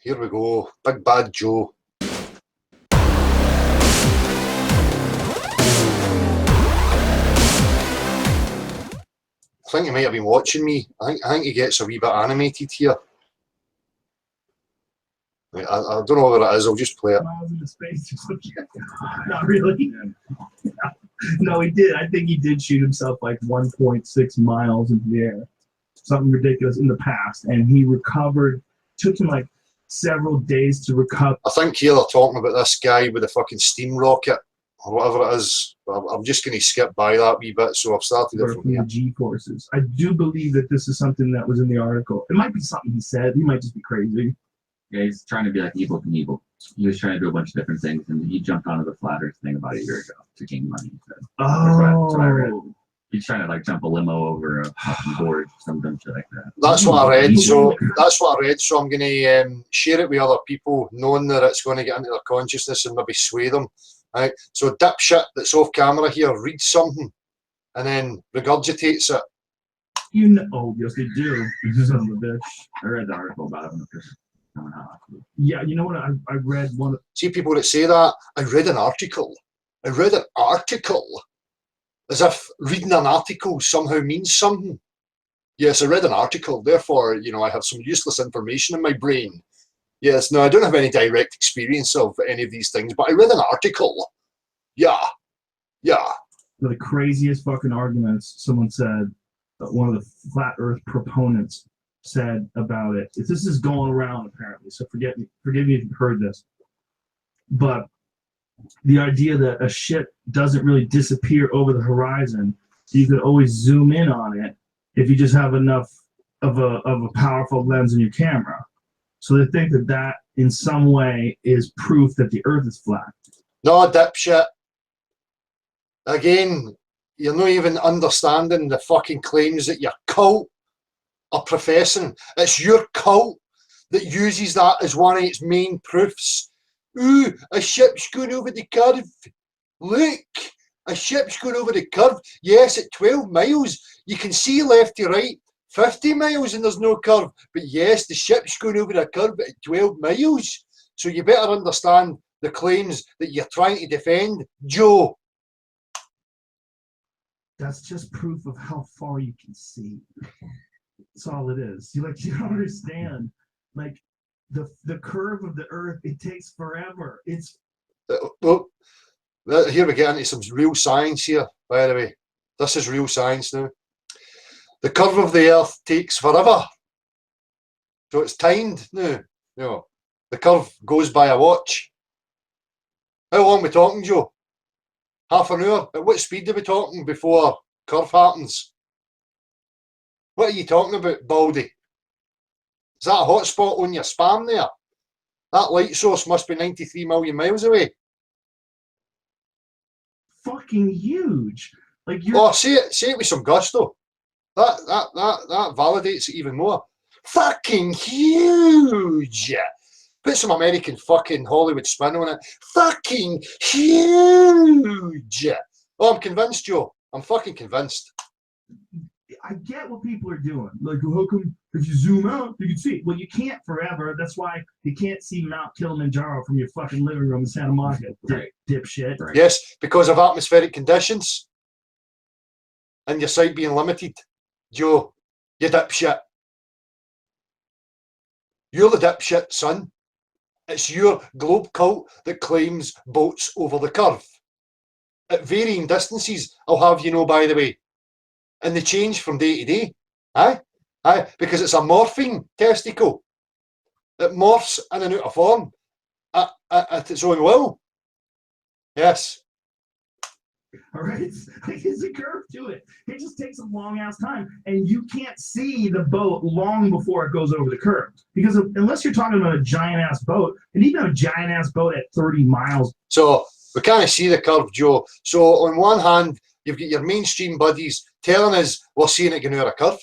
Here we go. Big Bad Joe. I think he might have been watching me. I think he gets a wee bit animated here. I don't know what it is. I'll just play it. Miles into space or something. Not really. No, he did. I think he did shoot himself like 1.6 miles into the air. Something ridiculous in the past. And he recovered. Took him like several days to recover. I think here they're talking about this guy with the fucking steam rocket or whatever it is. I'm just going to skip by that wee bit, so I've started it from here. The G-forces. I do believe that this is something that was in the article. It might be something he said. He might just be crazy. Yeah, he's trying to be like Evil Knievel. He was trying to do a bunch of different things, and he jumped onto the flat Earth thing about a year ago to gain money. So that's what I read. He's trying to like jump a limo over a fucking board, some dumb shit like that. That's what I read. So that's what I read. So I'm going to share it with other people, knowing that it's going to get into their consciousness and maybe sway them. Right. So dipshit that's off camera here reads something and then regurgitates it. You know, oh yes, they do. Son of a bitch. I read the article about him. Yeah, you know what? I read one. See people that say that. I read an article. I read an article. As if reading an article somehow means something. Yes, I read an article. Therefore, you know, I have some useless information in my brain. Yes, no, I don't have any direct experience of any of these things, but I read an article. Yeah. One of the craziest fucking arguments someone said, one of the flat Earth proponents said about it. This is going around apparently, so forgive me if you've heard this. But the idea that a ship doesn't really disappear over the horizon, so you could always zoom in on it if you just have enough of a powerful lens in your camera. So they think that in some way is proof that the Earth is flat. No, dipshit. Again, you're not even understanding the fucking claims that your cult are professing. It's your cult that uses that as one of its main proofs. Ooh, a ship's going over the curve. Look, a ship's going over the curve. Yes, at 12 miles, you can see left to right. 50 miles and there's no curve, but yes, the ship's going over a curve at 12 miles. So you better understand the claims that you're trying to defend, Joe. That's just proof of how far you can see. That's all it is. You don't understand. Like the curve of the Earth, it takes forever. It's well, here we get into some real science here, by the way. This is real science now. The curve of the Earth takes forever. So it's timed now. You know, the curve goes by a watch. How long are we talking, Joe? Half an hour? At what speed are we talking before curve happens? What are you talking about, Baldy? Is that a hotspot on your spam there? That light source must be 93 million miles away. Fucking huge. Like you're... Oh, say it with some gusto. That validates it even more. Fucking huge. Put some American fucking Hollywood spin on it. Fucking huge. Oh, I'm convinced, Joe. I'm fucking convinced. I get what people are doing. Like, how come if you zoom out, you can see it? Well, you can't forever. That's why you can't see Mount Kilimanjaro from your fucking living room in Santa Monica. Right. Dipshit. Right. Yes, because of atmospheric conditions and your sight being limited. Joe, you dipshit. You're the dipshit, son. It's your globe cult that claims boats over the curve. At varying distances, I'll have you know, by the way. And they change from day to day. Aye? Because it's a morphing testicle. It morphs in and out of form at its own will. Yes. All right, it's a curve to it. It just takes a long ass time, and you can't see the boat long before it goes over the curve. Because unless you're talking about a giant ass boat, and even a giant ass boat at 30 miles. So we can't see the curve, Joe. So on one hand, you've got your mainstream buddies telling us we're seeing it going out a curve.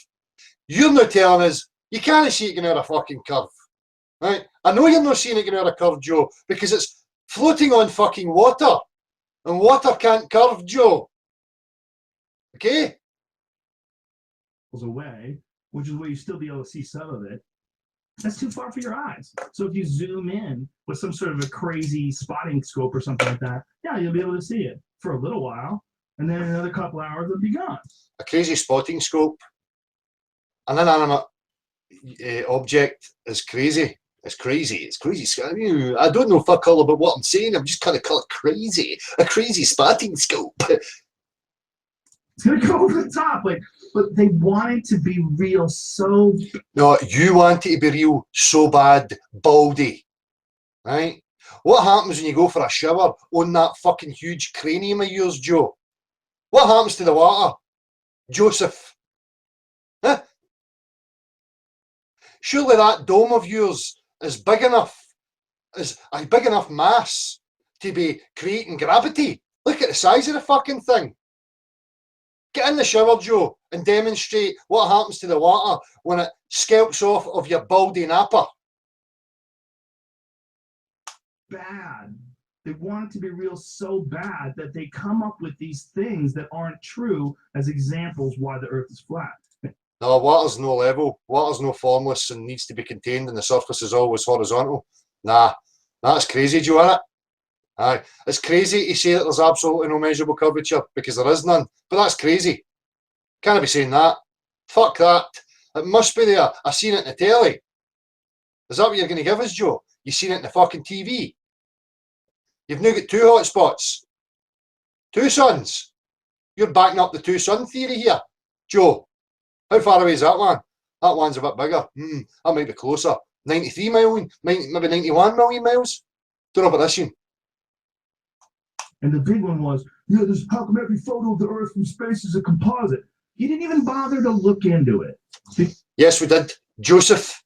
You're not telling us you can't see it going out a fucking curve. Right? I know you're not seeing it going out a curve, Joe, because it's floating on fucking water. And water can't curve, Joe. Okay? Away, which is where you still be able to see some of it. That's too far for your eyes. So if you zoom in with some sort of a crazy spotting scope or something like that, yeah, you'll be able to see it for a little while, and then in another couple hours it'll be gone. A crazy spotting scope, an inanimate object is crazy. It's crazy. It's crazy. I don't know fuck all about what I'm saying. I'm just kind of call it crazy. A crazy spotting scope. It's gonna go over the top, like, but they want it to be real so. No, you want it to be real so bad, baldy, right? What happens when you go for a shower on that fucking huge cranium of yours, Joe? What happens to the water, Joseph? Huh? Surely that dome of yours is big enough, is a big enough mass to be creating gravity. Look at the size of the fucking thing. Get in the shower, Joe, and demonstrate what happens to the water when it scalps off of your baldy napper. Bad. They want it to be real so bad that they come up with these things that aren't true as examples why the Earth is flat. No, water's no level. Water's no formless and needs to be contained, and the surface is always horizontal. Nah, that's crazy, Joe, isn't it? Aye, it's crazy to say that there's absolutely no measurable curvature because there is none. But that's crazy. Can't be saying that. Fuck that. It must be there. I seen it in the telly. Is that what you're going to give us, Joe? You seen it in the fucking TV? You've now got two hotspots. Two suns. You're backing up the two sun theory here. Joe, how far away is that one? That one's a bit bigger. That might be closer. 93 million, maybe 91 million miles. Don't know about this one. And the big one was, yeah, this, how come every photo of the Earth from space is a composite? You didn't even bother to look into it. Yes, we did. Joseph.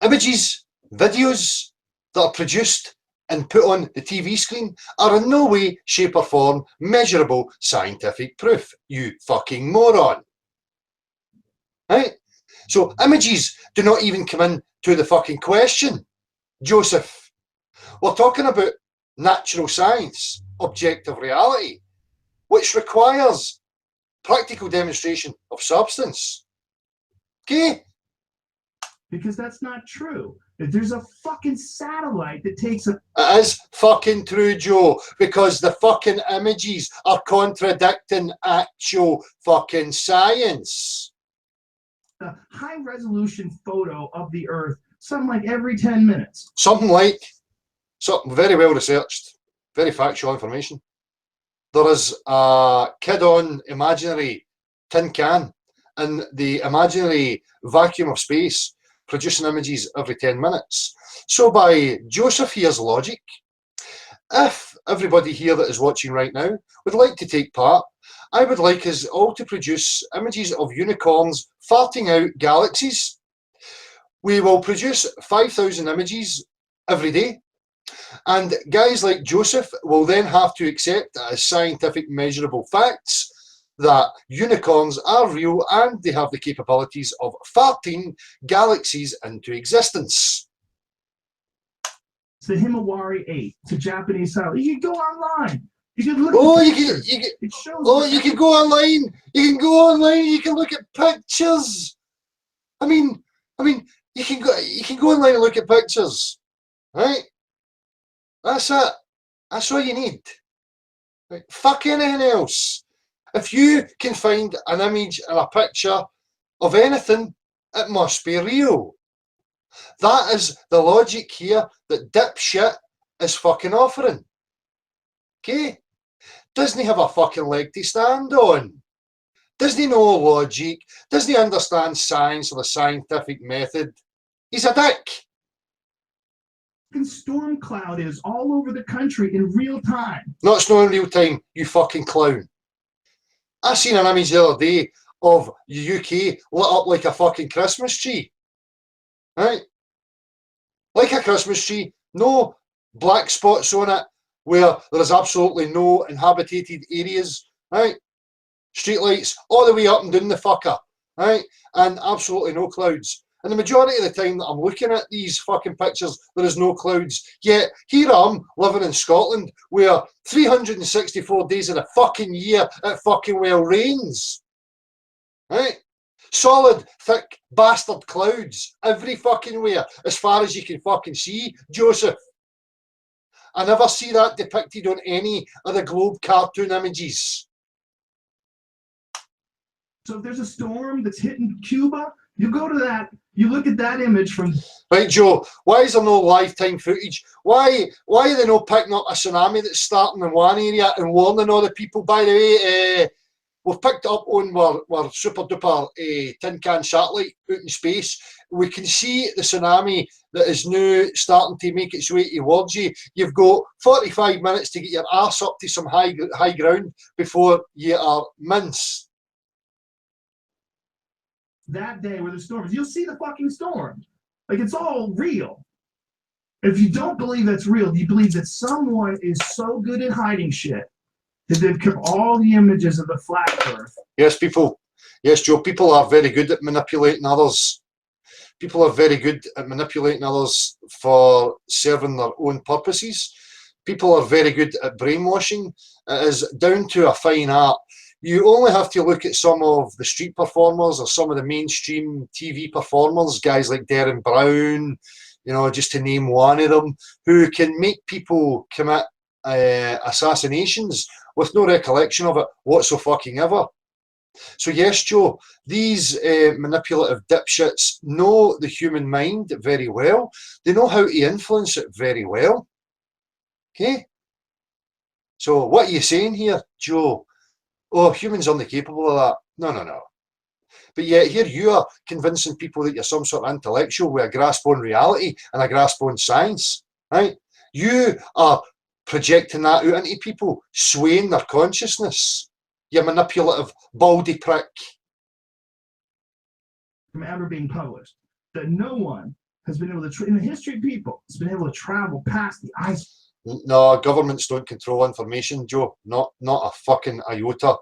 Images, videos that are produced and put on the TV screen are in no way, shape or form measurable scientific proof, you fucking moron. Right? So images do not even come in to the fucking question. Joseph, we're talking about natural science, objective reality, which requires practical demonstration of substance. Okay? Because that's not true. If there's a fucking satellite that takes a... It is fucking true, Joe, because the fucking images are contradicting actual fucking science. a high-resolution photo of the Earth, something like every 10 minutes. Something very well researched, very factual information. There is a kid-on imaginary tin can in the imaginary vacuum of space producing images every 10 minutes. So by Joseph here's logic, if everybody here that is watching right now would like to take part, I would like us all to produce images of unicorns farting out galaxies. We will produce 5,000 images every day, and guys like Joseph will then have to accept as scientific measurable facts that unicorns are real and they have the capabilities of farting galaxies into existence. It's the Himawari 8. It's a Japanese style. You can go online. You can look you can go online. You can go online. You can look at pictures. I mean, you can go online and look at pictures, right? That's it. That's all you need. Right? Fuck anything else. If you can find an image and a picture of anything, it must be real. That is the logic here that dipshit is fucking offering. Okay? Doesn't he have a fucking leg to stand on? Doesn't he know logic? Doesn't he understand science or the scientific method? He's a dick. Storm cloud is all over the country in real time. No, it's not in real time, you fucking clown. I seen an image the other day of the UK lit up like a fucking Christmas tree. Right? Like a Christmas tree, no black spots on it where there is absolutely no inhabited areas, right? Streetlights all the way up and down the fucker, right? And absolutely no clouds. And the majority of the time that I'm looking at these fucking pictures, there is no clouds. Yet here I am living in Scotland where 364 days of the fucking year it fucking well rains. Right? Solid, thick, bastard clouds every fucking where, as far as you can fucking see, Joseph. I never see that depicted on any of the globe cartoon images. So if there's a storm that's hitting Cuba, you go to that, you look at that image from... Right, Joe, why is there no lifetime footage? Why are they not picking up a tsunami that's starting in one area and warning all the people? By the way, we've picked up on our super duper tin can satellite out in space. We can see the tsunami that is now starting to make its way towards you. You've got 45 minutes to get your arse up to some high ground before you are minced. That day where the storm is, you'll see the fucking storm. Like, it's all real. If you don't believe that's real, you believe that someone is so good at hiding shit that they've kept all the images of the flat earth. Yes, people. Yes, Joe, people are very good at manipulating others. People are very good at manipulating others for serving their own purposes. People are very good at brainwashing. It is down to a fine art. You only have to look at some of the street performers or some of the mainstream TV performers, guys like Derren Brown, you know, just to name one of them, who can make people commit assassinations with no recollection of it whatsoever. So yes, Joe, these manipulative dipshits know the human mind very well. They know how to influence it very well. Okay? So what are you saying here, Joe? Oh, humans aren't capable of that. No. But yet here you are convincing people that you're some sort of intellectual with a grasp on reality and a grasp on science, right? You are projecting that out into people, swaying their consciousness. You manipulative baldy prick. From ever being published, that no one has been able to, in the history of people, has been able to travel past the ice. No, governments don't control information, Joe. Not a fucking iota.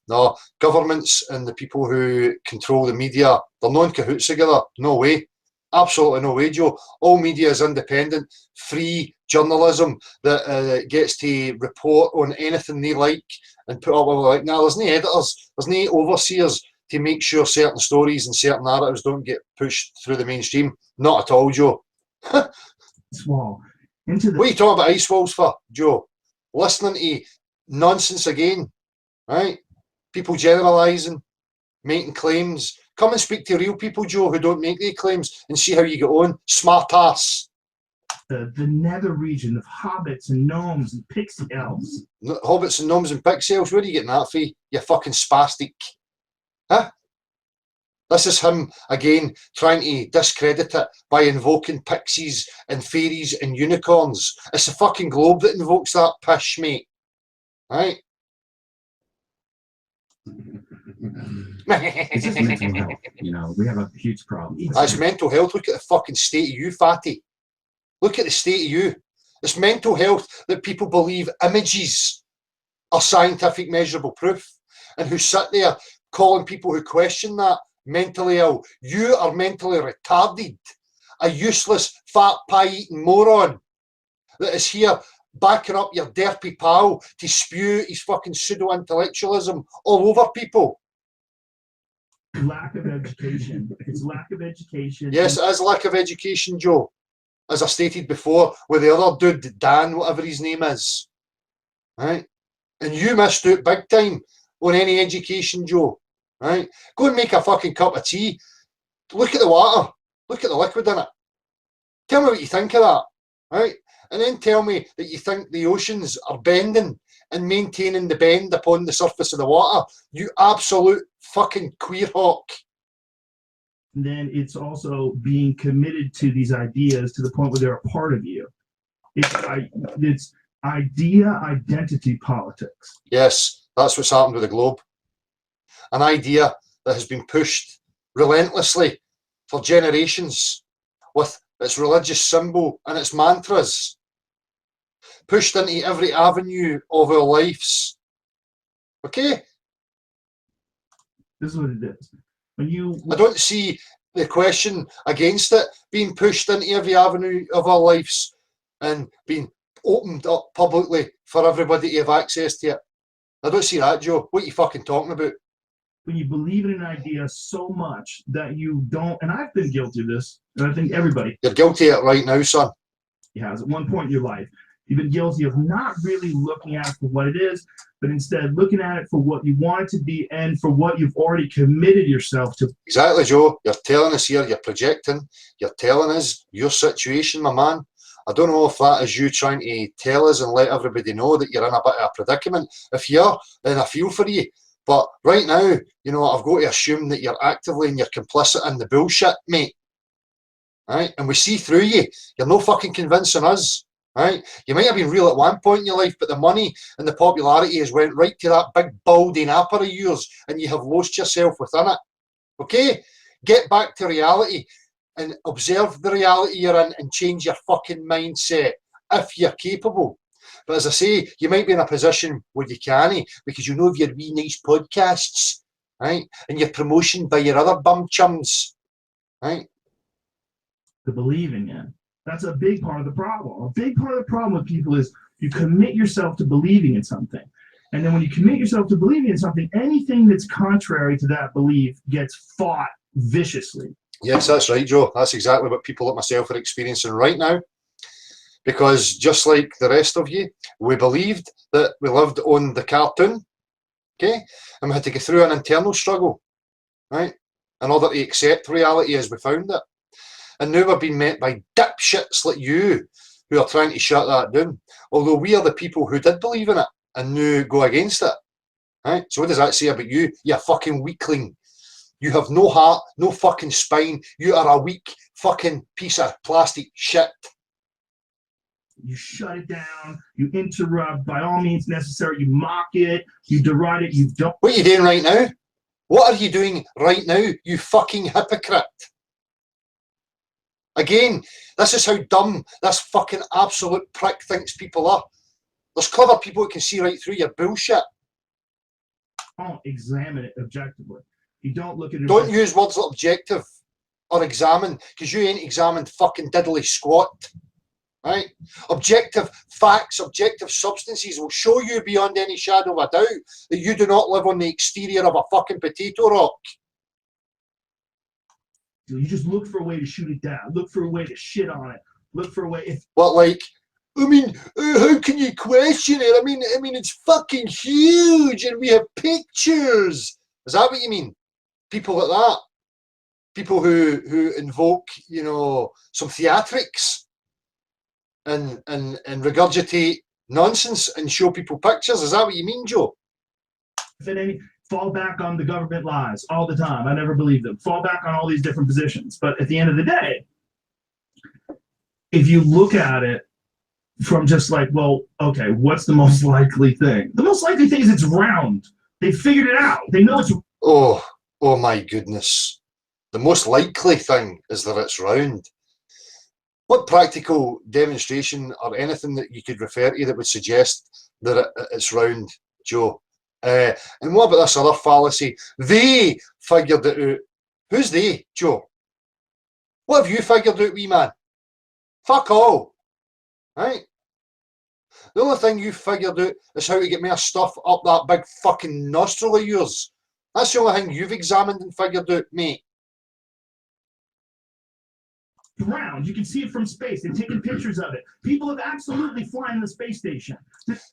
No, governments and the people who control the media, they're not in cahoots together. No way. Absolutely no way, Joe. All media is independent, free journalism that gets to report on anything they like and put up with like, now there's no editors, there's no overseers to make sure certain stories and certain narratives don't get pushed through the mainstream. Not at all, Joe. Wall. Into the... What are you talking about ice walls for, Joe? Listening to nonsense again, right? People generalising, making claims. Come and speak to real people, Joe, who don't make these claims and see how you get on. Smart ass. The nether region of hobbits and gnomes and pixie elves. Hobbits and gnomes and pixie elves, where are you getting that for? You fucking spastic. Huh? This is him, again, trying to discredit it by invoking pixies and fairies and unicorns. It's the fucking globe that invokes that pish, mate. Right? It's just mental health. You know, we have a huge problem. That's mental health. Look at the fucking state of you, fatty. Look at the state of you. It's mental health that people believe images are scientific measurable proof, and who sit there calling people who question that mentally ill. You are mentally retarded. A useless, fat, pie-eating moron that is here backing up your derpy pal to spew his fucking pseudo-intellectualism all over people. Lack of education. It's lack of education. Yes, it is lack of education, Joe. As I stated before, with the other dude, Dan, whatever his name is. Right? And you missed out big time on any education, Joe. Right? Go and make a fucking cup of tea. Look at the water. Look at the liquid in it. Tell me what you think of that. Right? And then tell me that you think the oceans are bending and maintaining the bend upon the surface of the water. You absolute fucking queer hawk. Then it's also being committed to these ideas to the point where they're a part of you. It's idea identity politics. Yes, that's what's happened with the globe. An idea that has been pushed relentlessly for generations with its religious symbol and its mantras, pushed into every avenue of our lives. Okay? This is what it is. I don't see the question against it being pushed into every avenue of our lives and being opened up publicly for everybody to have access to it. I don't see that, Joe. What are you fucking talking about? when you believe in an idea so much that you don't, and I've been guilty of this, and I think everybody You're guilty of it right now, son. has at one point in your life. You've been guilty of not really looking at it for what it is, but instead looking at it for what you want it to be and for what you've already committed yourself to. Exactly, Joe. You're telling us here, you're projecting, you're telling us your situation, my man. I don't know if that is you trying to tell us and let everybody know that you're in a bit of a predicament. If you're, then I feel for you. But right now, you know, I've got to assume that you're actively and you're complicit in the bullshit, mate. Right? And we see through you. You're no fucking convincing us. Right? You might have been real at one point in your life, but the money and the popularity has went right to that big baldy napper of yours, and you have lost yourself within it. Okay? Get back to reality and observe the reality you're in and change your fucking mindset if you're capable. But as I say, you might be in a position where you can't, because you know of your wee nice podcasts, right? And your promotion by your other bum chums, right? To believe in you. That's a big part of the problem. A big part of the problem with people is you commit yourself to believing in something. And then when you commit yourself to believing in something, anything that's contrary to that belief gets fought viciously. Yes, that's right, Joe. That's exactly what people like myself are experiencing right now. Because just like the rest of you, we believed that we lived on the cartoon, okay? And we had to go through an internal struggle, right? In order to accept reality as we found it. And now we're being met by dipshits like you who are trying to shut that down. Although we are the people who did believe in it and now go against it, right? So what does that say about you? You fucking weakling. You have no heart, no fucking spine. You are a weak fucking piece of plastic shit. You shut it down, you interrupt by all means necessary, you mock it, you deride it, you don't. What are you doing right now? What are you doing right now, you fucking hypocrite? Again, this is how dumb this fucking absolute prick thinks people are. There's clever people who can see right through your bullshit. Don't examine it objectively. You don't look at it. Don't use words like objective or examine, because you ain't examined fucking diddly squat. Right? Objective facts, objective substances will show you beyond any shadow of a doubt that you do not live on the exterior of a fucking potato rock. You just look for a way to shoot it down. Look for a way to shit on it. Look for a way. But like, I mean, how can you question it? I mean, it's fucking huge, and we have pictures. Is that what you mean? People like that, people who invoke, you know, some theatrics. And regurgitate nonsense and show people pictures. Is that what you mean, Joe? Fall back on the government lies all the time. I never believed them. Fall back on all these different positions. But at the end of the day, if you look at it from just like, well, okay, what's the most likely thing? The most likely thing is it's round. They figured it out. They know it's. Oh my goodness. The most likely thing is that it's round. What practical demonstration or anything that you could refer to that would suggest that it's round, Joe? And what about this other fallacy? They figured it out. Who's they, Joe? What have you figured out, wee man? Fuck all. Right? The only thing you figured out is how to get more stuff up that big fucking nostril of yours. That's the only thing you've examined and figured out, mate. Round. You can see it from space. They've taken pictures of it. People have absolutely flown in the space station.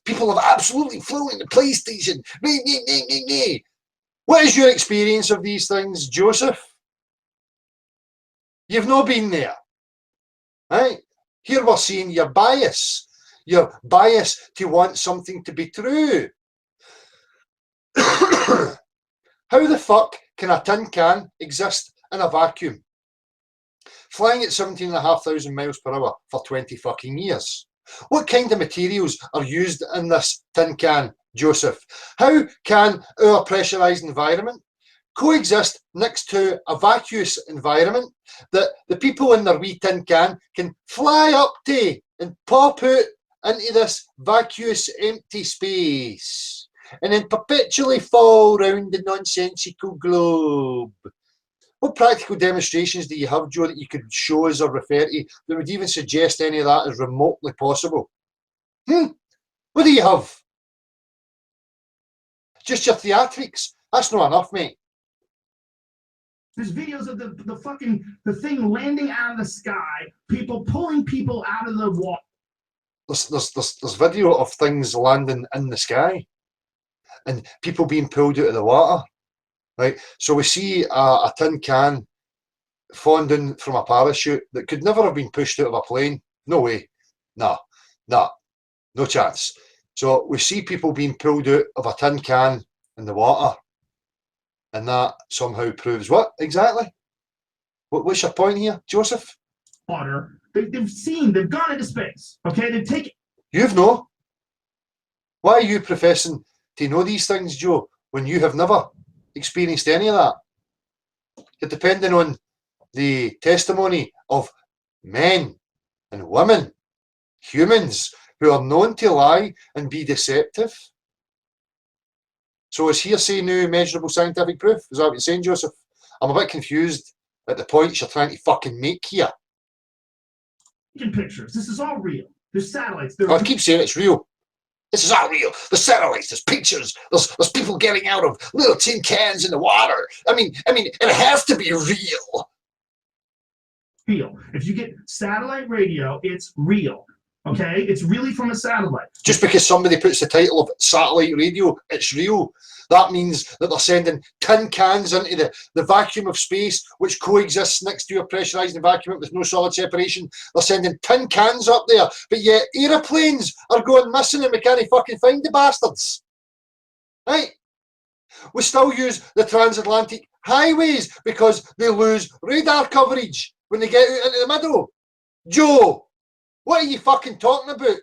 People have absolutely flown in the PlayStation. What is your experience of these things, Joseph? You've not been there, right? Here we're seeing your bias to want something to be true. How the fuck can a tin can exist in a vacuum? Flying at 17,500 miles per hour for 20 fucking years. What kind of materials are used in this tin can, Joseph? How can our pressurised environment coexist next to a vacuous environment that the people in their wee tin can fly up to and pop out into this vacuous empty space and then perpetually fall round the nonsensical globe? What practical demonstrations do you have, Joe, that you could show us or refer to that would even suggest any of that is remotely possible? What do you have? Just your theatrics? That's not enough, mate. There's videos of the thing landing out of the sky, people pulling people out of the water. There's video of things landing in the sky and people being pulled out of the water, right? So we see a tin can falling down from a parachute that could never have been pushed out of a plane. No way. No chance. So we see people being pulled out of a tin can in the water, and that somehow proves what exactly? What's your point here, Joseph? Water. They've gone into space. Okay, they've taken. You've no. Why are you professing to know these things, Joe, when you have never experienced any of that? You're depending on the testimony of men and women, humans who are known to lie and be deceptive. So is hearsay now measurable scientific proof? Is that what you're saying, Joseph? I'm a bit confused at the points you're trying to fucking make here. Taking pictures. This is all real. There's satellites. I keep saying it's real. This is all real. There's satellites, there's pictures, there's people getting out of little tin cans in the water. I mean, it has to be real. Real. If you get satellite radio, it's real. Okay? It's really from a satellite. Just because somebody puts the title of satellite radio, it's real. That means that they're sending tin cans into the vacuum of space, which coexists next to a pressurised environment with no solid separation. They're sending tin cans up there, but yet aeroplanes are going missing and we can't fucking find the bastards. Right? We still use the transatlantic highways because they lose radar coverage when they get out into the middle. Joe, what are you fucking talking about?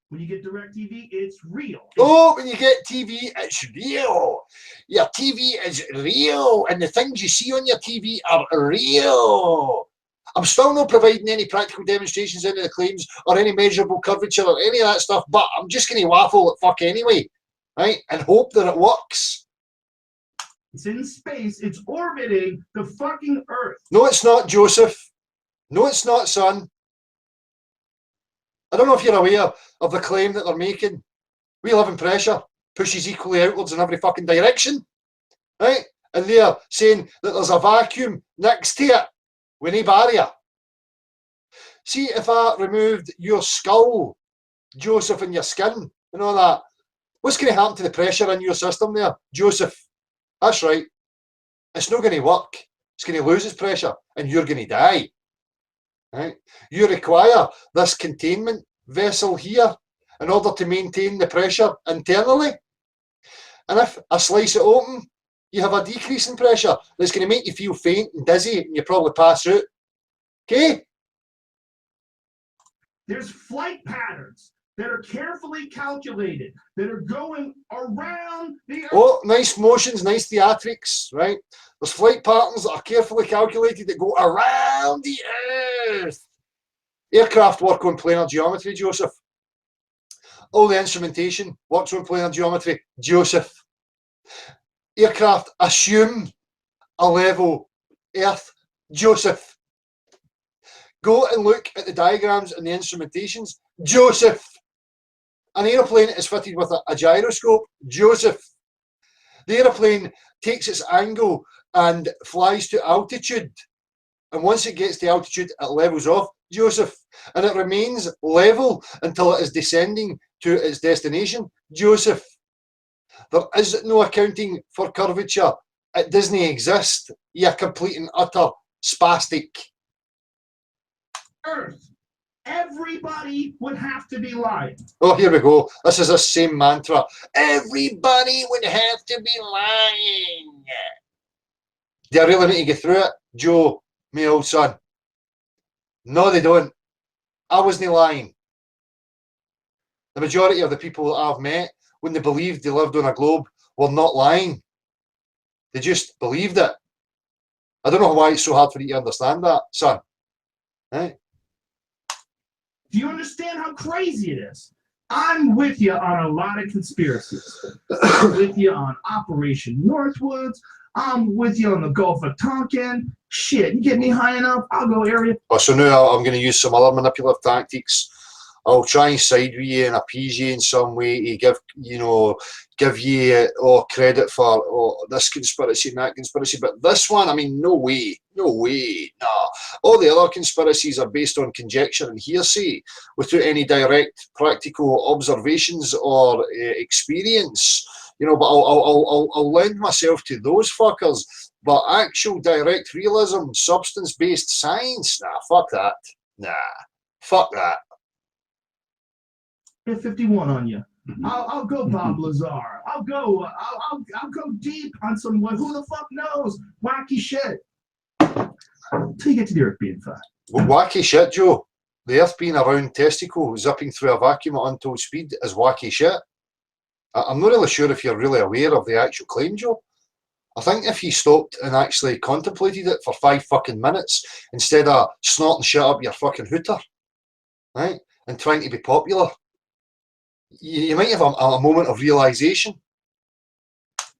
When you get direct TV, it's real. Oh, when you get TV, it's real. Your TV is real, and the things you see on your TV are real. I'm still not providing any practical demonstrations into the claims or any measurable curvature or any of that stuff, but I'm just going to waffle at fuck anyway, right? And hope that it works. It's in space. It's orbiting the fucking Earth. No, it's not, Joseph. No, it's not, son. I don't know if you're aware of the claim that they're making. We live in pressure, pushes equally outwards in every fucking direction, right? And they're saying that there's a vacuum next to it with no barrier. See, if I removed your skull, Joseph, and your skin and all that, what's going to happen to the pressure in your system there, Joseph? That's right. It's not going to work. It's going to lose its pressure and you're going to die. Right? You require this containment vessel here in order to maintain the pressure internally. And if I slice it open, you have a decrease in pressure that's going to make you feel faint and dizzy and you probably pass out. Okay? There's flight patterns that are carefully calculated, that are going around the Earth. Oh, nice motions, nice theatrics, right? There's flight patterns that are carefully calculated that go around the Earth. Aircraft work on planar geometry, Joseph. All the instrumentation works on planar geometry, Joseph. Aircraft assume a level Earth, Joseph. Go and look at the diagrams and the instrumentations, Joseph. An aeroplane is fitted with a gyroscope, Joseph. The aeroplane takes its angle and flies to altitude. And once it gets to altitude, it levels off, Joseph. And it remains level until it is descending to its destination, Joseph. There is no accounting for curvature. It doesn't exist. You're complete and utter spastic. Earth. Everybody would have to be lying. Oh, here we go. This is the same mantra. Everybody would have to be lying. Do I really need to get through it? Joe, my old son. No, they don't. I wasn't lying. The majority of the people that I've met, when they believed they lived on a globe, were not lying. They just believed it. I don't know why it's so hard for you to understand that, son. Right? Do you understand how crazy it is? I'm with you on a lot of conspiracies. I'm with you on Operation Northwoods. I'm with you on the Gulf of Tonkin. Shit, you get me high enough, I'll go area. Oh, so now I'm going to use some other manipulative tactics. I'll try and side with you and appease you in some way to give you credit for this conspiracy and that conspiracy. But this one, I mean, no way, nah. All the other conspiracies are based on conjecture and hearsay without any direct practical observations or experience. But I'll lend myself to those fuckers. But actual direct realism, substance-based science, nah, fuck that. Nah, fuck that. 51 on you. I'll go Bob Lazar. I'll go deep on some who the fuck knows wacky shit. Until you get to the Earth being flat. Well, wacky shit, Joe. The Earth being a round testicle zipping through a vacuum at untold speed is wacky shit. I'm not really sure if you're really aware of the actual claim, Joe. I think if you stopped and actually contemplated it for 5 fucking minutes instead of snorting shit up your fucking hooter, right, and trying to be popular, you might have a moment of realization.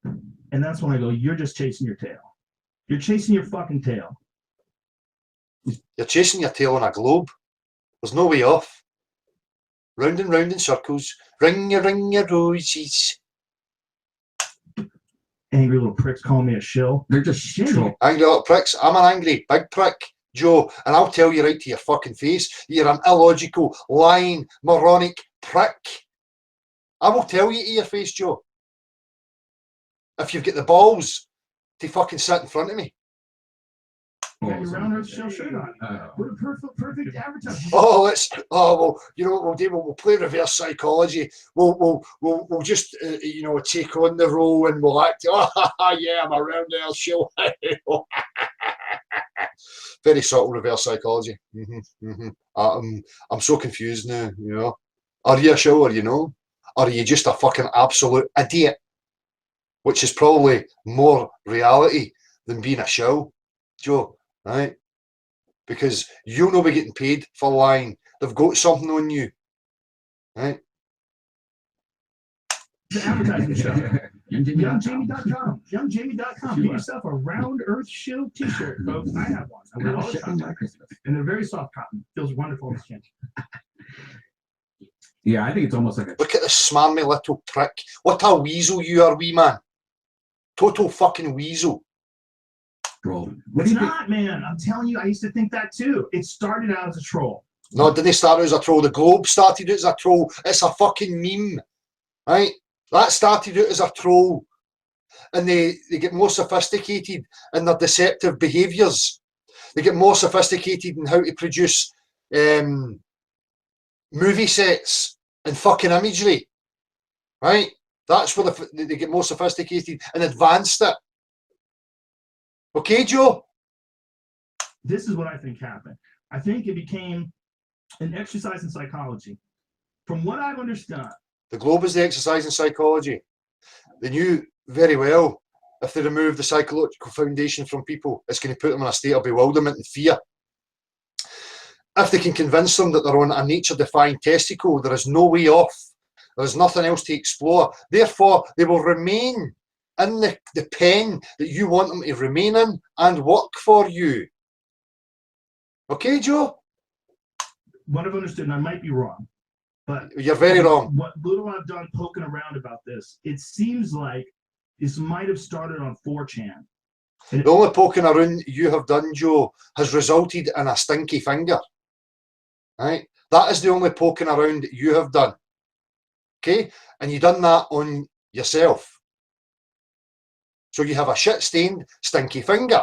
And that's when I go, you're just chasing your tail. You're chasing your fucking tail. You're chasing your tail on a globe. There's no way off. Round and round in circles. Ring your roses. Angry little pricks calling me a shill. They're just shitty. Angry little pricks. I'm an angry big prick, Joe, and I'll tell you right to your fucking face, you're an illogical, lying, moronic prick. I will tell you to your face, Joe. If you've got the balls to fucking sit in front of me. You got your round earth shell shirt on. What a perfect advertisement. Well, you know what we'll do? We'll play reverse psychology. We'll just take on the role and we'll act. Oh yeah, I'm a round earth shell. Very subtle reverse psychology. I'm so confused now. Are you a show or Or are you just a fucking absolute idiot? Which is probably more reality than being a show, Joe. Right? Because you'll not be getting paid for lying. They've got something on you. Right? The advertising show. YoungJamie.com. YoungJamie.com. Get yourself a round earth show t-shirt, folks. I have one. I wear all the time. And they're very soft cotton. Feels wonderful on the skin. Yeah, I think it's almost like a... Look at this smarmy little prick. What a weasel you are, wee man. Total fucking weasel. Troll. It's not, man. I'm telling you, I used to think that too. It started out as a troll. No, it didn't start out as a troll. The Globe started out as a troll. It's a fucking meme. Right? That started out as a troll. And they get more sophisticated in their deceptive behaviours. They get more sophisticated in how to produce movie sets and fucking imagery. Right? That's where they get more sophisticated and advanced it. Okay, Joe? This is what I think happened. I think it became an exercise in psychology. From what I've understood. The Globe is the exercise in psychology. They knew very well if they remove the psychological foundation from people, it's going to put them in a state of bewilderment and fear. If they can convince them that they're on a nature-defying testicle, there is no way off. There is nothing else to explore. Therefore, they will remain in the pen that you want them to remain in and work for you. Okay, Joe? What I've understood, and I might be wrong, but you're very wrong. What little I've done poking around about this, it seems like this might have started on 4chan. The only poking around you have done, Joe, has resulted in a stinky finger. Right? That is the only poking around that you have done. Okay? And you've done that on yourself. So you have a shit-stained, stinky finger.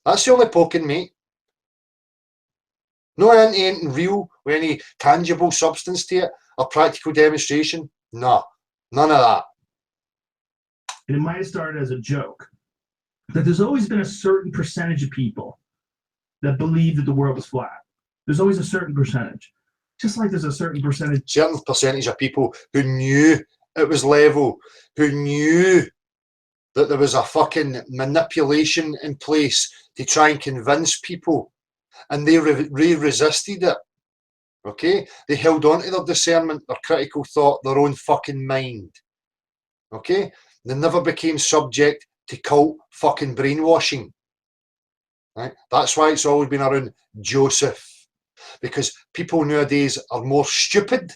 That's the only poking, mate. No anything real with any tangible substance to it, or practical demonstration. No, none of that. And it might have started as a joke. That there's always been a certain percentage of people that believe that the world is flat. There's always a certain percentage. Just like there's a certain percentage of people who knew it was level, who knew that there was a fucking manipulation in place to try and convince people, and they resisted it. Okay? They held on to their discernment, their critical thought, their own fucking mind. Okay? They never became subject to cult fucking brainwashing. Right? That's why it's always been around Joseph. because people nowadays are more stupid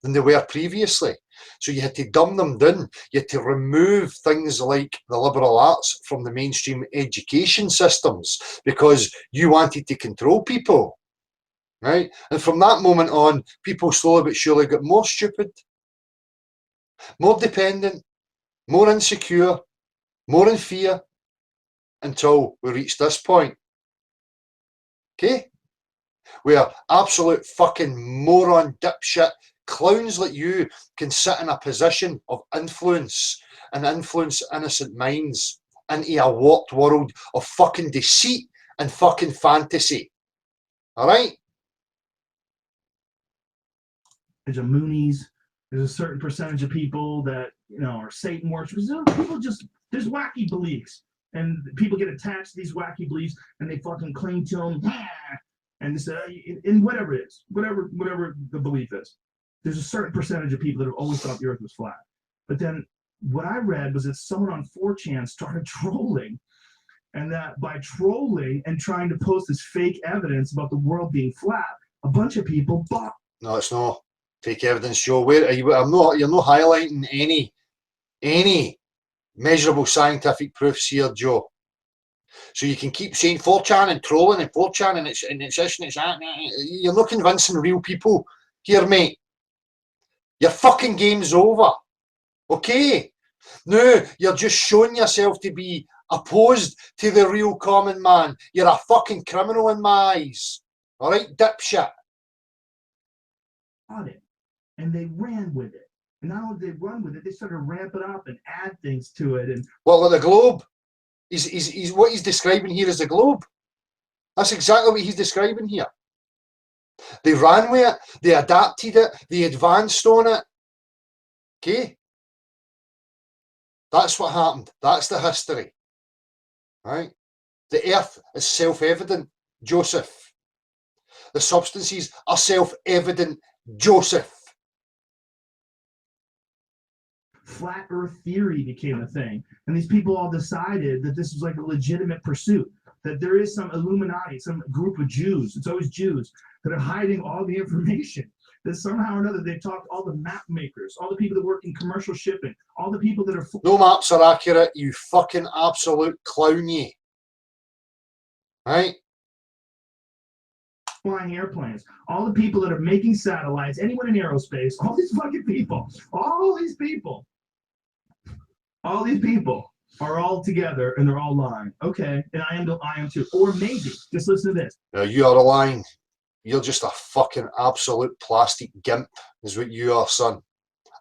than they were previously. So you had to dumb them down. You had to remove things like the liberal arts from the mainstream education systems because you wanted to control people, right? And from that moment on, people slowly but surely got more stupid, more dependent, more insecure, more in fear, until we reached this point. Okay? Where absolute fucking moron, dipshit, clowns like you can sit in a position of influence and influence innocent minds into a warped world of fucking deceit and fucking fantasy. Alright? There's a Moonies. There's a certain percentage of people that, you know, are Satan worshippers. People just, there's wacky beliefs. And people get attached to these wacky beliefs and they fucking cling to them. And this, in whatever it is, whatever the belief is. There's a certain percentage of people that have always thought the earth was flat. But then what I read was that someone on 4chan started trolling, and that by trolling and trying to post this fake evidence about the world being flat, a bunch of people bought. No, it's not fake evidence, Joe. Where are you? You're not highlighting any measurable scientific proofs here, Joe. So you can keep saying 4chan and trolling and 4chan and it's this and it's that. You're not convincing real people here, mate. Your fucking game's over. Okay? No, you're just showing yourself to be opposed to the real common man. You're a fucking criminal in my eyes. Alright, dipshit. It, and they ran with it. And not only did they run with it, they started to ramp it up and add things to it. And what, like the globe? He's what he's describing here is the globe. That's exactly what he's describing here. They ran with it, they adapted it, they advanced on it. Okay? That's what happened. That's the history. Right? The earth is self-evident, Joseph. The substances are self-evident, Joseph. Flat Earth theory became a thing. And these people all decided that this was like a legitimate pursuit, that there is some Illuminati, some group of Jews, it's always Jews, that are hiding all the information. That somehow or another they've talked to all the map makers, all the people that work in commercial shipping, all the people that are... No maps are accurate, you fucking absolute clown, ye. Right? Flying airplanes, all the people that are making satellites, anyone in aerospace, all these fucking people, all these people are all together and they're all lying. Okay, and I am too. Or maybe, just listen to this. Now you are lying. You're just a fucking absolute plastic gimp, is what you are, son.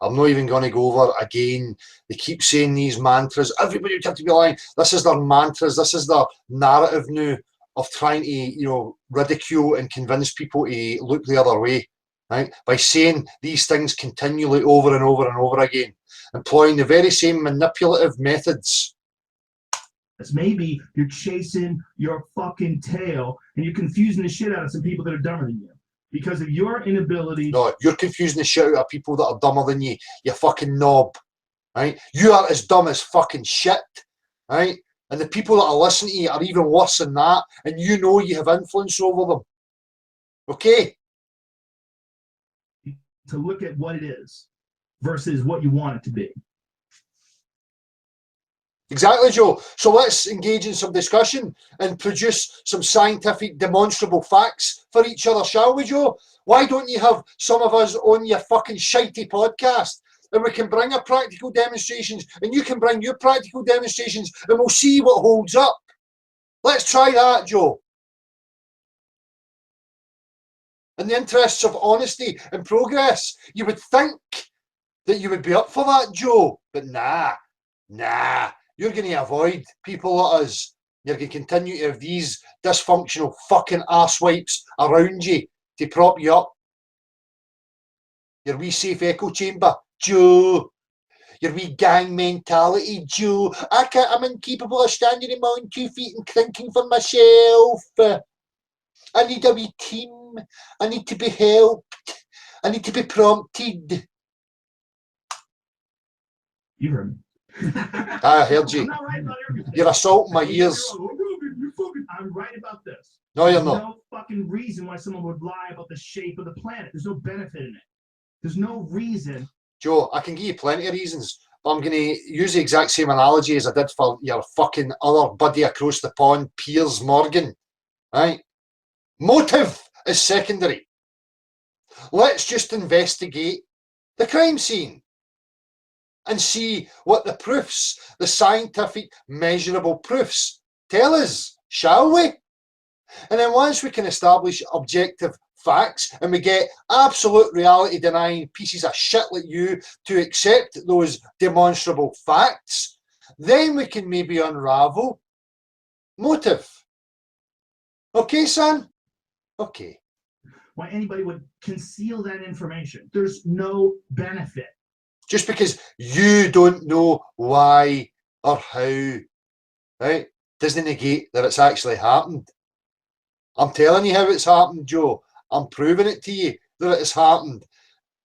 I'm not even going to go over again. They keep saying these mantras. Everybody would have to be lying. This is their mantras. This is their narrative now of trying to, you know, ridicule and convince people to look the other way, right? By saying these things continually over and over and over again, employing the very same manipulative methods. Maybe you're chasing your fucking tail and you're confusing the shit out of some people that are dumber than you because of your inability. No, you're confusing the shit out of people that are dumber than you. You fucking knob, right? You are as dumb as fucking shit, right? And the people that are listening to you are even worse than that, and you know you have influence over them. Okay? To look at what it is versus what you want it to be. Exactly, Joe. So let's engage in some discussion and produce some scientific demonstrable facts for each other, shall we, Joe? Why don't you have some of us on your fucking shitey podcast and we can bring our practical demonstrations and you can bring your practical demonstrations and we'll see what holds up. Let's try that, Joe. In the interests of honesty and progress, you would think that you would be up for that, Joe, but nah. You're going to avoid people like us. You're going to continue to have these dysfunctional fucking arse-wipes around you to prop you up. Your wee safe echo chamber, Joe. Your wee gang mentality, Joe. I'm incapable of standing on my own 2 feet and thinking for myself. I need a wee team. I need to be helped. I need to be prompted. You heard me. I heard you. You're assaulting my ears. I'm right about this. No, you're There's not. no fucking reason why someone would lie about the shape of the planet. There's no benefit in it. There's no reason. Joe, I can give you plenty of reasons, but I'm going to use the exact same analogy as I did for your fucking other buddy across the pond, Piers Morgan. Right? Motive is secondary. Let's just investigate the crime scene and see what the proofs, the scientific measurable proofs, tell us, shall we? And then once we can establish objective facts and we get absolute reality denying pieces of shit like you to accept those demonstrable facts, then we can maybe unravel motive. Okay, son? Okay. Why anybody would conceal that information. There's no benefit. Just because you don't know why or how, right, doesn't negate that it's actually happened. I'm telling you how it's happened, Joe. I'm proving it to you that it has happened.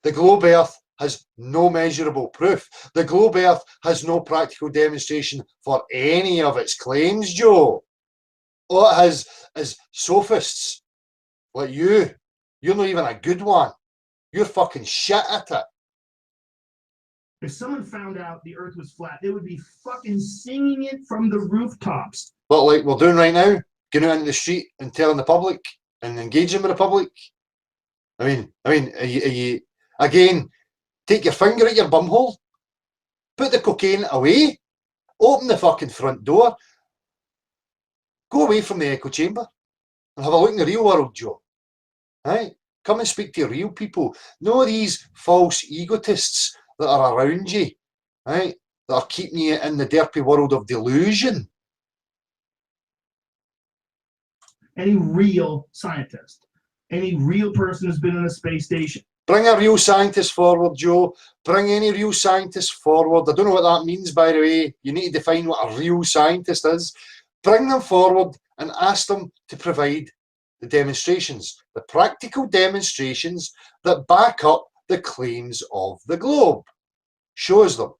The globe Earth has no measurable proof. The globe Earth has no practical demonstration for any of its claims, Joe. All it has is sophists like you. You're not even a good one. You're fucking shit at it. If someone found out the Earth was flat, they would be fucking singing it from the rooftops. But like we're doing right now, going out into the street and telling the public and engaging with the public. I mean, are you again, take your finger at your bumhole, put the cocaine away, open the fucking front door, go away from the echo chamber and have a look in the real world, Joe. Right? Come and speak to real people. No these false egotists that are around you, right? That are keeping you in the derpy world of delusion. Any real scientist, any real person who's been on a space station. Bring a real scientist forward, Joe. Bring any real scientist forward. I don't know what that means, by the way. You need to define what a real scientist is. Bring them forward and ask them to provide the demonstrations, the practical demonstrations that back up the claims of the globe. Show us them.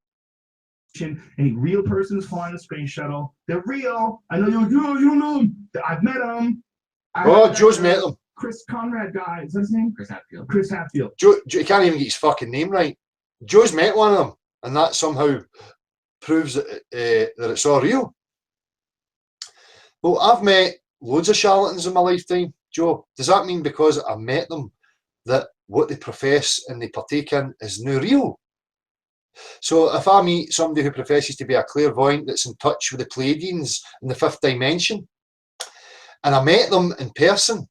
Any real person who's flying a space shuttle, they're real. I know you don't know them. I've met them. Joe's met them. Chris Conrad guy, is that his name? Chris Hatfield. Chris Hatfield. Joe, he can't even get his fucking name right. Joe's met one of them, and that somehow proves that it's all real. Well, I've met loads of charlatans in my lifetime, Joe. Does that mean because I met them that what they profess and they partake in is no real? So if I meet somebody who professes to be a clairvoyant that's in touch with the Pleiadians in the fifth dimension, and I met them in person,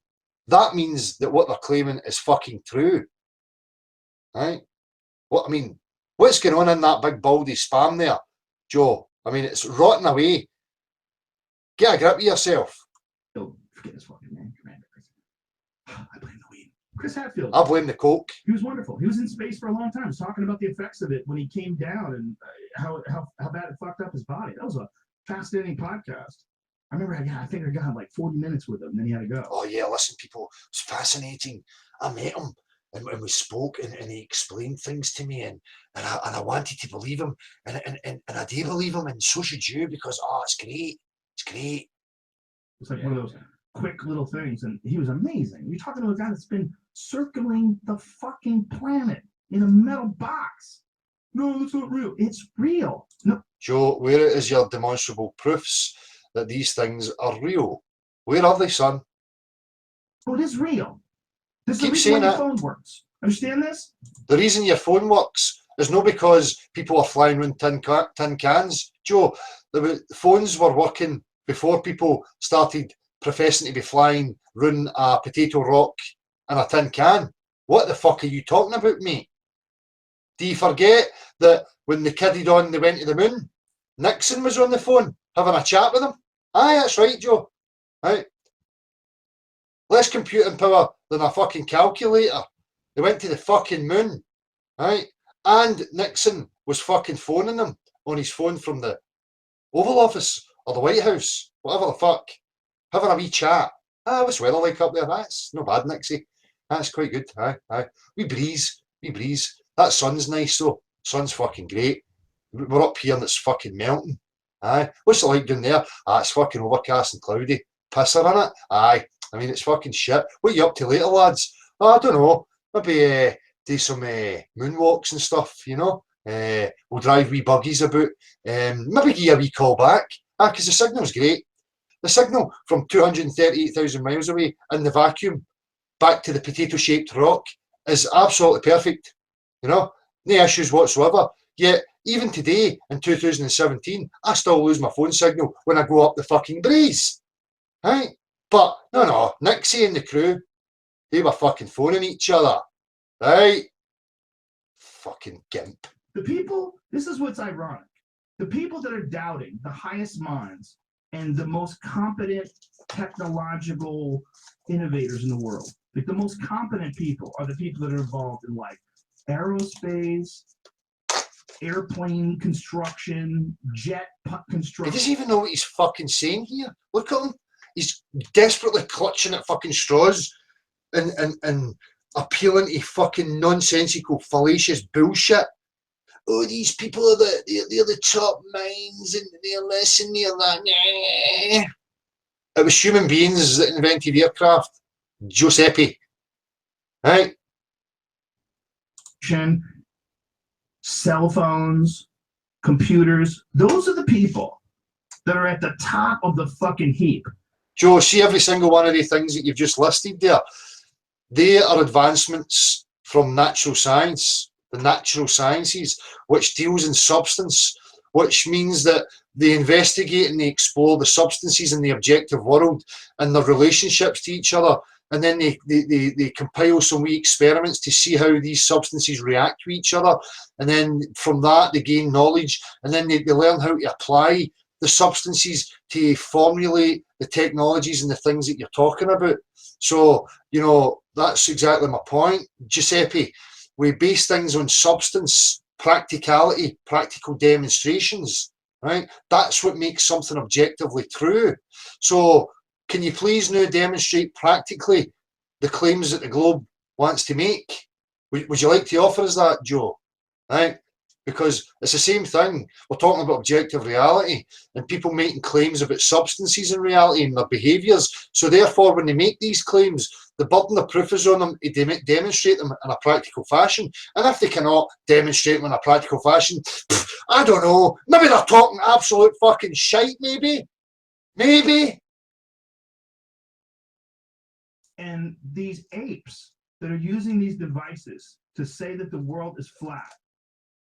that means that what they're claiming is fucking true. Right? What I mean, what's going on in that big baldy spam there, Joe? I mean, it's rotting away. Get a grip of yourself. Oh, forget his fucking name, Commander. I blame the weed. Chris Hatfield. I blame the coke. He was wonderful. He was in space for a long time. He was talking about the effects of it when he came down and how bad it fucked up his body. That was a fascinating podcast. I remember I think I got like 40 minutes with him, and then he had to go. Oh yeah, listen, people, it's fascinating. I met him and we spoke and he explained things to me and I wanted to believe him and I do believe him, and so should you, because it's great. It's great. It's like one of those quick little things, and he was amazing. You're talking to a guy that's been circling the fucking planet in a metal box. No, that's not real. It's real. No. Joe, where is your demonstrable proofs that these things are real? Where are they, son? Oh, it is real. This is the Keep reason why saying your it. phone works. Understand this? The reason your phone works is not because people are flying around tin cans. Joe, the phones were working before people started professing to be flying round a potato rock in a tin can. What the fuck are you talking about, mate? Do you forget that when they kidded on they went to the moon, Nixon was on the phone having a chat with them? Aye, that's right, Joe. Right. Less computing power than a fucking calculator. They went to the fucking moon. Right? And Nixon was fucking phoning them on his phone from the Oval Office or the White House, whatever the fuck, having a wee chat. What's the weather like up there? That's no bad, Nixie. That's quite good. Aye. We breeze. That sun's nice though. Sun's fucking great. We're up here and it's fucking melting. Aye. What's it like down there? It's fucking overcast and cloudy. pisser in it. Aye, I mean, it's fucking shit. What are you up to later, lads? Oh, I don't know. Maybe do some moonwalks and stuff, you know? We'll drive wee buggies about. Maybe give you a wee call back. Because the signal's great. The signal from 238,000 miles away in the vacuum back to the potato-shaped rock is absolutely perfect. You know? No issues whatsoever. Yet, even today, in 2017, I still lose my phone signal when I go up the fucking breeze. Right? But, no, Nixie and the crew, they were fucking phoning each other. Right? Fucking gimp. The people, this is what's ironic. The people that are doubting the highest minds and the most competent technological innovators in the world, like the most competent people are the people that are involved in like aerospace, airplane construction, jet construction. He doesn't even know what he's fucking saying here. Look at him. He's desperately clutching at fucking straws and appealing to fucking nonsensical, fallacious bullshit. Oh, these people are they're the top minds and they're this and they're that. It was human beings that invented aircraft. Giuseppe. Right? Cell phones, computers, those are the people that are at the top of the fucking heap. Joe, see every single one of the things that you've just listed there. They are advancements from natural science, the natural sciences, which deals in substance, which means that they investigate and they explore the substances in the objective world and their relationships to each other. And then they compile some wee experiments to see how these substances react to each other. And then from that, they gain knowledge. And then they learn how to apply the substances to formulate the technologies and the things that you're talking about. So, you know, that's exactly my point. Giuseppe, we base things on substance, practicality, practical demonstrations, right? That's what makes something objectively true. So, can you please now demonstrate practically the claims that the Globe wants to make? Would you like to offer us that, Joe? Right? Because it's the same thing. We're talking about objective reality and people making claims about substances in reality and their behaviours. So therefore, when they make these claims, the burden of proof is on them to demonstrate them in a practical fashion. And if they cannot demonstrate them in a practical fashion, I don't know, maybe they're talking absolute fucking shite, maybe. Maybe. And these apes that are using these devices to say that the world is flat,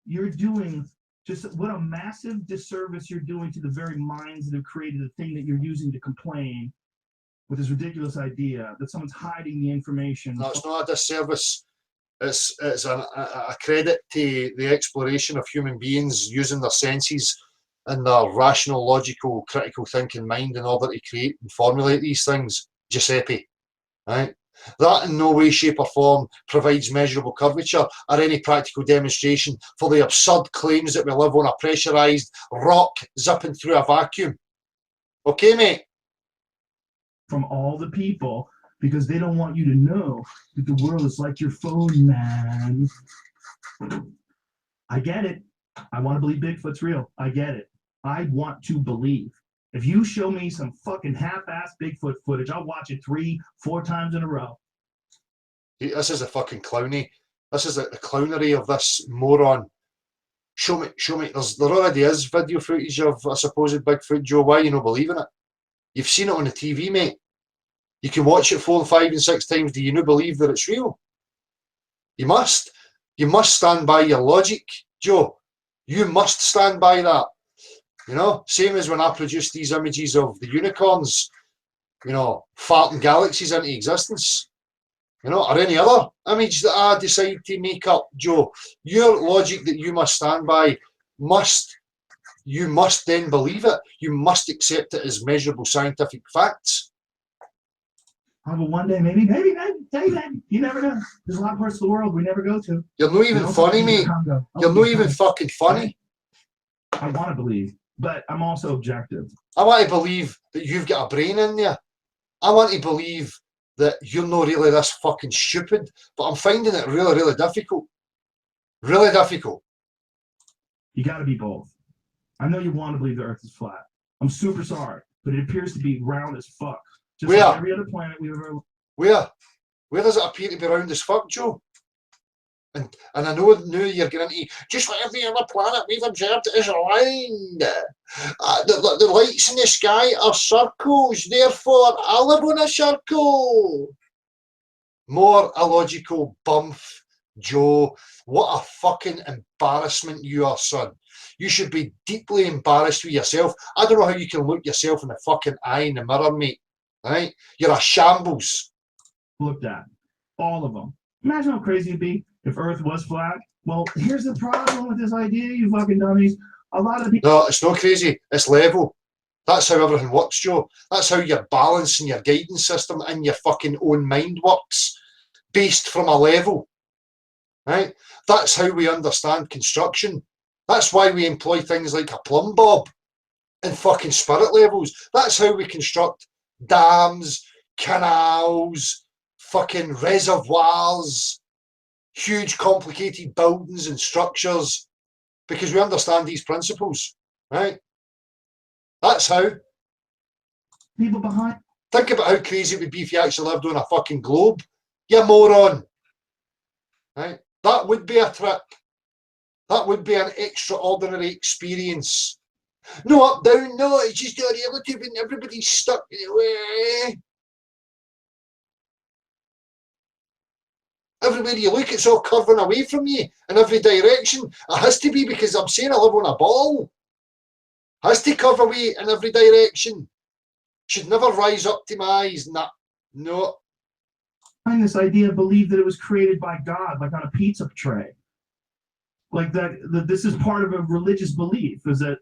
you're doing just what a massive disservice you're doing to the very minds that have created the thing that you're using to complain with this ridiculous idea that someone's hiding the information. No, it's not a disservice. It's a credit to the exploration of human beings using their senses and their rational, logical, critical thinking mind in order to create and formulate these things. Giuseppe. Right? That in no way, shape or form provides measurable curvature or any practical demonstration for the absurd claims that we live on a pressurised rock zipping through a vacuum. Okay, mate? From all the people, because they don't want you to know that the world is like your phone, man. I get it. I want to believe Bigfoot's real. I get it. I want to believe. If you show me some fucking half-ass Bigfoot footage, I'll watch it 3-4 times in a row. This is the fucking clowny. This is the clownery of this moron. Show me. There already is video footage of a supposed Bigfoot, Joe. Why are you not believing it? You've seen it on the TV, mate. You can watch it 4, 5 and 6 times. Do you not believe that it's real? You must. You must stand by your logic, Joe. You must stand by that. You know, same as when I produced these images of the unicorns, you know, farting galaxies into existence, you know, or any other image that I decide to make up, Joe. Your logic that you must stand by you must then believe it. You must accept it as measurable scientific facts. Oh, but one day, maybe, you never know. There's a lot of parts of the world we never go to. You're not even funny, mate. You're not even fucking funny. I want to believe, but I'm also objective. I want to believe that you've got a brain in there. I want to believe that you're not really this fucking stupid, but I'm finding it really, really difficult. Really difficult. You got to be both. I know you want to believe the earth is flat. I'm super sorry, but it appears to be round as fuck. Just Where? like every other planet we've ever. Where does it appear to be round as fuck, Joe? And I know now you're getting into just like every other planet we've observed is round. The lights in the sky are circles, therefore I live on a circle. More illogical bump, Joe. What a fucking embarrassment you are, son. You should be deeply embarrassed with yourself. I don't know how you can look yourself in the fucking eye in the mirror, mate. Right? You're a shambles. Looked at all of them. Imagine how crazy it'd be if Earth was flat. Well, here's the problem with this idea, you fucking dummies. A lot of people. No, it's not crazy. It's level. That's how everything works, Joe. That's how your balance and your guidance system and your fucking own mind works, based from a level. Right? That's how we understand construction. That's why we employ things like a plumb bob and fucking spirit levels. That's how we construct dams, canals, fucking reservoirs, huge complicated buildings and structures, because we understand these principles, right? That's how. People behind. Think about how crazy it would be if you actually lived on a fucking globe, you moron. Right? That would be a trip. That would be an extraordinary experience. No up, down, no, it's just a relative and everybody's stuck. Everywhere you look, it's all curving away from you in every direction. It has to be, because I'm saying I live on a ball. It has to curve away in every direction. Should never rise up to my eyes. Nah, no. Behind this idea believe that it was created by God, like on a pizza tray. Like that this is part of a religious belief, is that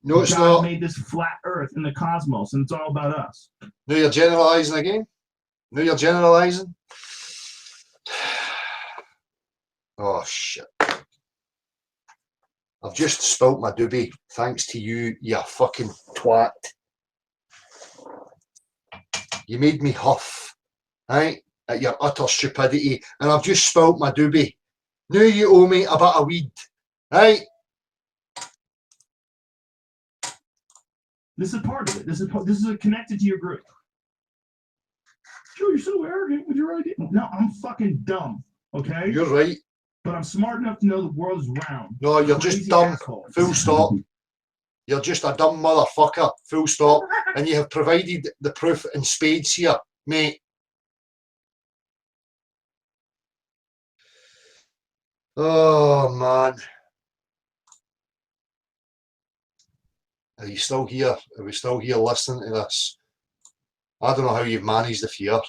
No, it's God not. made this flat Earth and the cosmos, and it's all about us. No, you're generalising again. No, you're generalising. Oh, shit. I've just spilt my doobie, thanks to you, you fucking twat. You made me huff, right, at your utter stupidity, and I've just spilt my doobie. Now you owe me a bit of weed, right? This is part of it. This is connected to your group. Joe, you're so arrogant with your idea. No, I'm fucking dumb, okay? You're right. But I'm smart enough to know the world is round. No, you're Crazy just dumb. asshole. Full stop. You're just a dumb motherfucker. Full stop. And you have provided the proof in spades here, mate. Oh, man. Are you still here? Are we still here listening to this? I don't know how you've managed the fear.